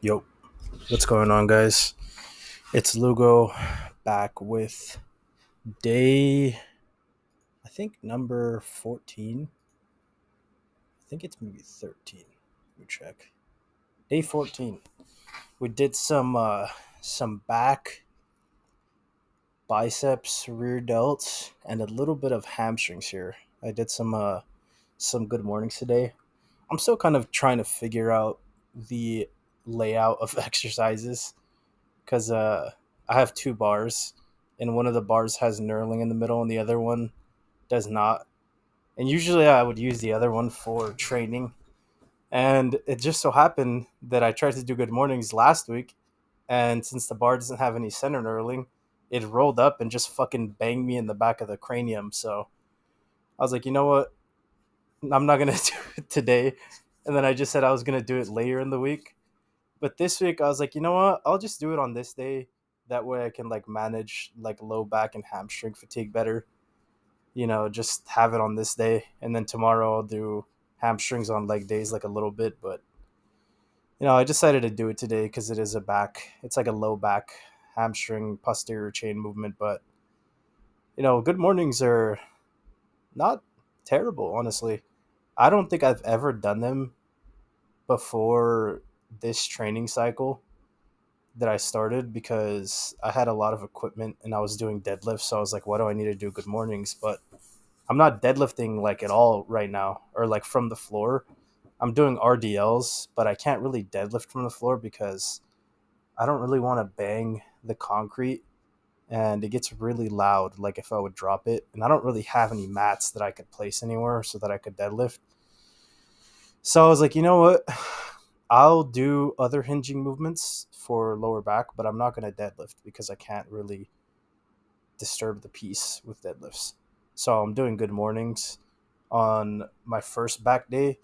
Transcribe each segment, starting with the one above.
Yo, what's going on, guys? It's Lugo back with day, I think, number 14. I think it's maybe 13. Let me check. Day 14. We did some back, biceps, rear delts, and a little bit of hamstrings here. I did some good mornings today. I'm still kind of trying to figure out the layout of exercises because I have two bars, and one of the bars has knurling in the middle, and the other one does not. And usually, I would use the other one for training. And it just so happened that I tried to do good mornings last week, and since the bar doesn't have any center knurling, it rolled up and just fucking banged me in the back of the cranium. So I was like, you know what? I'm not gonna do it today. And then I just said I was gonna do it later in the week. But this week I was like, you know what? I'll just do it on this day. That way I can like manage like low back and hamstring fatigue better. Just have it on this day, and then tomorrow I'll do hamstrings on leg days like a little bit. But I decided to do it today because it is a back. It's like a low back hamstring posterior chain movement. But good mornings are not terrible, honestly. I don't think I've ever done them before this training cycle that I started because I had a lot of equipment and I was doing deadlifts. So I was like, why do I need to do good mornings? But I'm not deadlifting like at all right now or like from the floor. I'm doing RDLs, but I can't really deadlift from the floor because I don't really want to bang the concrete and it gets really loud like if I would drop it. And I don't really have any mats that I could place anywhere so that I could deadlift. So I was like, you know what? I'll do other hinging movements for lower back, but I'm not going to deadlift because I can't really disturb the piece with deadlifts. So I'm doing good mornings on my first back day,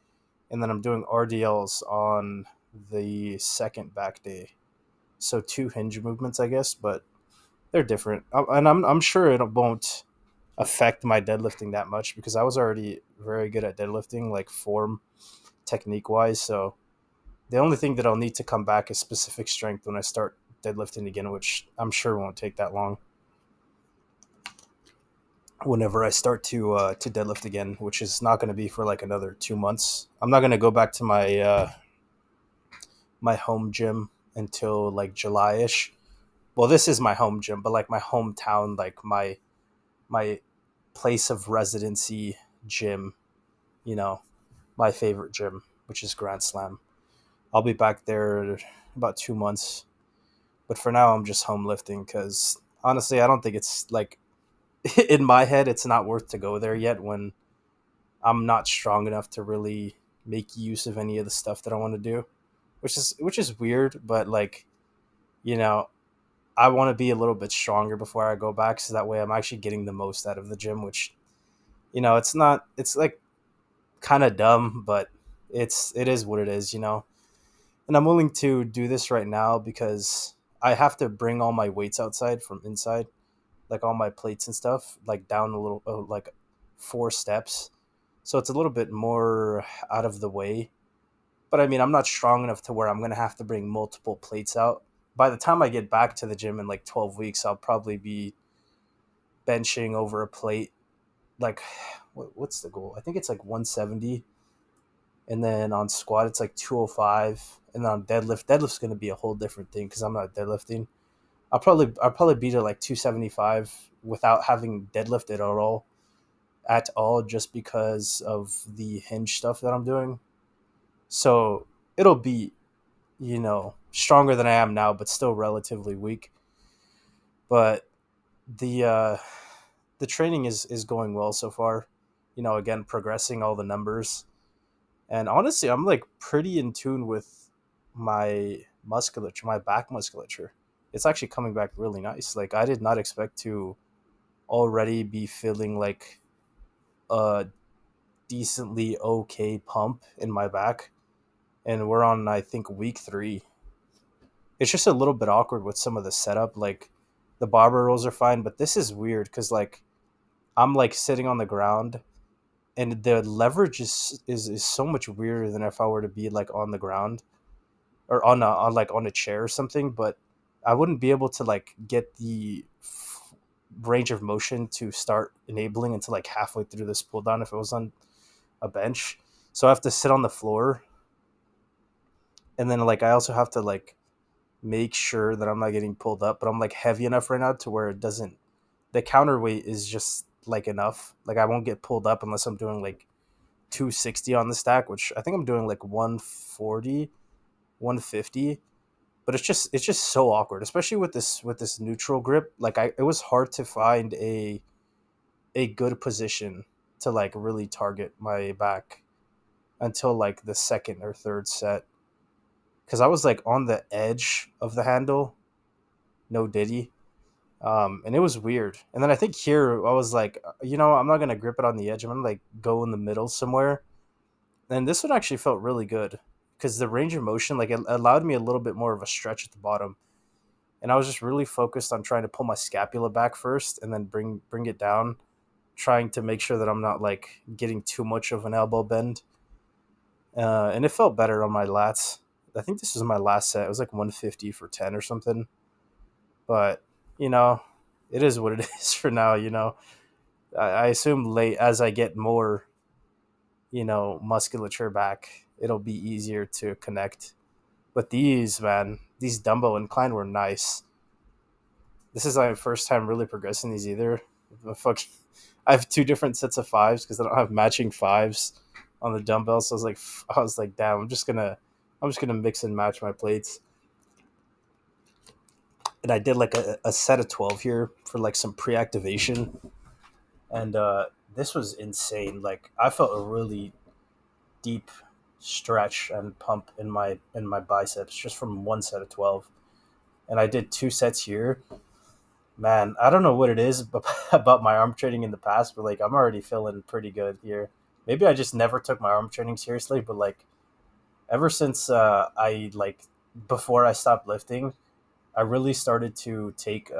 and then I'm doing RDLs on the second back day. So two hinge movements, I guess, but they're different. And I'm sure it won't affect my deadlifting that much because I was already very good at deadlifting, like form technique wise. So the only thing that I'll need to come back is specific strength when I start deadlifting again, which I'm sure won't take that long. Whenever I start to deadlift again, which is not going to be for like another 2 months, I'm not going to go back to my home gym until like July ish. Well, this is my home gym, but like my hometown, like my place of residency gym, you know, my favorite gym, which is Grand Slam. I'll be back there in about 2 months. But for now, I'm just home lifting because honestly, I don't think it's like in my head, it's not worth to go there yet when I'm not strong enough to really make use of any of the stuff that I want to do, which is weird. But like you know, I want to be a little bit stronger before I go back, so that way I'm actually getting the most out of the gym. Which it's not. It's like kind of dumb, but it is what it is. And I'm willing to do this right now because I have to bring all my weights outside from inside, like all my plates and stuff, like down a little, like 4 steps. So it's a little bit more out of the way. But I mean, I'm not strong enough to where I'm going to have to bring multiple plates out. By the time I get back to the gym in like 12 weeks, I'll probably be benching over a plate. Like, what's the goal? I think it's like 170. And then on squat, it's like 205. And then on deadlift's going to be a whole different thing because I'm not deadlifting. I'll probably beat it like 275 without having deadlifted at all, just because of the hinge stuff that I'm doing. So it'll be stronger than I am now, but still relatively weak. But the training is going well so far. Again, progressing all the numbers, and honestly, I'm like pretty in tune with my musculature, my back musculature. It's actually coming back really nice. Like I did not expect to already be feeling like a decently okay pump in my back, and we're on I think week 3. It's just a little bit awkward with some of the setup. Like the barber rolls are fine, but this is weird because like I'm like sitting on the ground, and the leverage is so much weirder than if I were to be like on the ground or on a chair or something, but I wouldn't be able to like get the range of motion to start enabling until like halfway through this pull down if it was on a bench. So I have to sit on the floor, and then like I also have to like make sure that I'm not getting pulled up, but I'm like heavy enough right now to where it doesn't, the counterweight is just like enough. Like I won't get pulled up unless I'm doing like 260 on the stack, which I think I'm doing like 140, 150. But it's just so awkward, especially with this neutral grip. Like it was hard to find a good position to like really target my back until like the second or third set, because I was like on the edge of the handle, no diddy. And it was weird. And then I think here I was like, I'm not gonna grip it on the edge. I'm gonna like go in the middle somewhere. And this one actually felt really good because the range of motion like it allowed me a little bit more of a stretch at the bottom. And I was just really focused on trying to pull my scapula back first, and then bring it down, trying to make sure that I'm not like getting too much of an elbow bend. And it felt better on my lats. I think this was my last set. It was like 150 for 10 or something. But you know, it is what it is for now. I assume late as I get more, musculature back, it'll be easier to connect. But these dumbbell incline were nice. This is my first time really progressing these either. The fuck, I have two different sets of fives because I don't have matching fives on the dumbbells. So I was like, damn, I'm just gonna mix and match my plates. And I did like a set of 12 here for like some pre-activation, and this was insane. Like I felt a really deep stretch and pump in my biceps just from one set of 12, and I did two sets here. Man, I don't know what it is about my arm training in the past, but like I'm already feeling pretty good here. Maybe I just never took my arm training seriously, but like ever since I like before I stopped lifting, I really started to take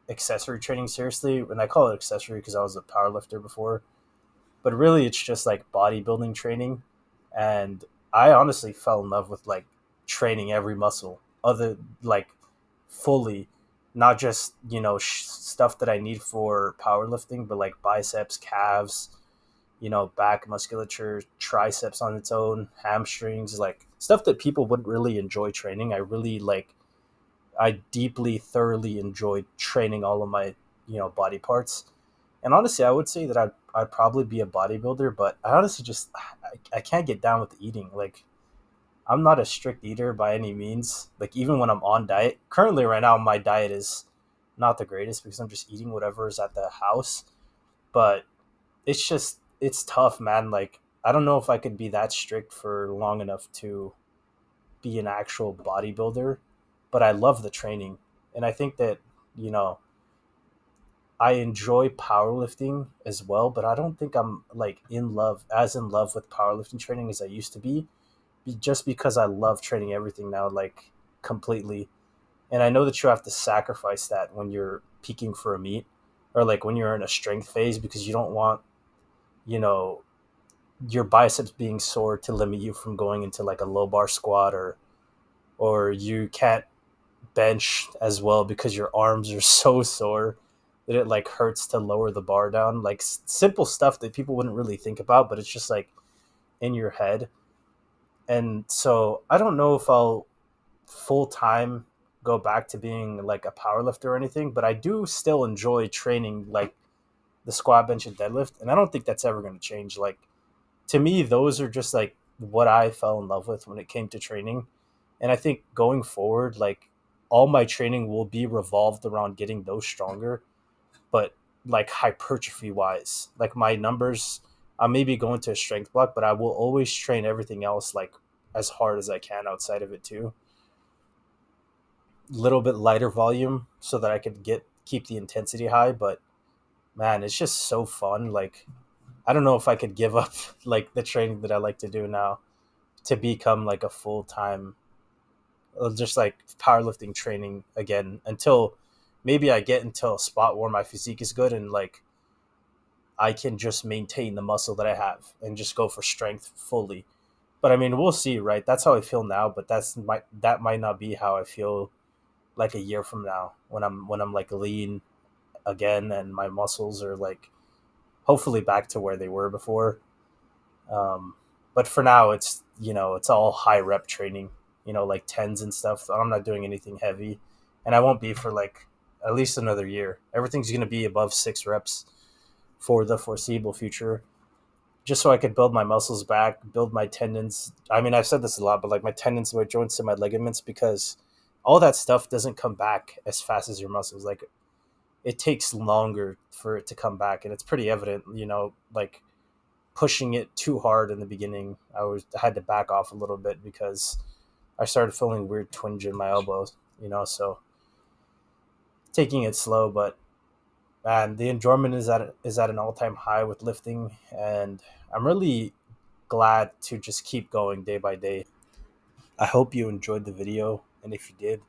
accessory training seriously. And I call it accessory because I was a power lifter before, but really it's just like bodybuilding training. And I honestly fell in love with like training every muscle, other like fully, not just stuff that I need for powerlifting, but like biceps, calves, back musculature, triceps on its own, hamstrings, like stuff that people wouldn't really enjoy training. I deeply, thoroughly enjoyed training all of my body parts. And honestly, I would say that I'd probably be a bodybuilder, but I honestly just I can't get down with eating. Like I'm not a strict eater by any means. Like even when I'm on diet, currently right now my diet is not the greatest because I'm just eating whatever is at the house. But it's tough, man. Like I don't know if I could be that strict for long enough to be an actual bodybuilder, but I love the training. And I think that, you know, I enjoy powerlifting as well, but I don't think I'm like in love with powerlifting training as I used to just because I love training everything now, like completely. And I know that you have to sacrifice that when you're peaking for a meet, or like when you're in a strength phase, because you don't want, you know, your biceps being sore to limit you from going into like a low bar squat, or you can't bench as well because your arms are so sore that it like hurts to lower the bar down. Like simple stuff that people wouldn't really think about, but it's just like in your head. And so I don't know if I'll full time go back to being like a power lifter or anything, but I do still enjoy training like the squat, bench, and deadlift. And I don't think that's ever going to change. Like to me, those are just like what I fell in love with when it came to training. And I think going forward, like all my training will be revolved around getting those stronger, but like hypertrophy wise, like my numbers, I may be going to a strength block, but I will always train everything else like as hard as I can outside of it too. Little bit lighter volume so that I could keep the intensity high, but man, it's just so fun. Like I don't know if I could give up like the training that I like to do now to become like a full time, just like powerlifting training again until maybe I get into a spot where my physique is good and like I can just maintain the muscle that I have and just go for strength fully. But I mean, we'll see, right? That's how I feel now, but that might not be how I feel like a year from now when I'm like lean again and my muscles are like hopefully back to where they were before. Um, but for now, it's it's all high rep training, like tens and stuff. I'm not doing anything heavy, and I won't be for like at least another year. Everything's going to be above 6 reps for the foreseeable future, just so I could build my muscles back, build my tendons. I mean, I've said this a lot, but like my tendons, my joints, and my ligaments, because all that stuff doesn't come back as fast as your muscles. Like it takes longer for it to come back, and it's pretty evident. Like pushing it too hard in the beginning, I had to back off a little bit because I started feeling weird twinge in my elbows. So taking it slow, but man, the enjoyment is at an all time high with lifting, and I'm really glad to just keep going day by day. I hope you enjoyed the video, and if you did,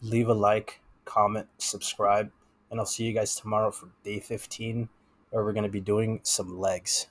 leave a like, comment, subscribe, and I'll see you guys tomorrow for day 15, where we're going to be doing some legs.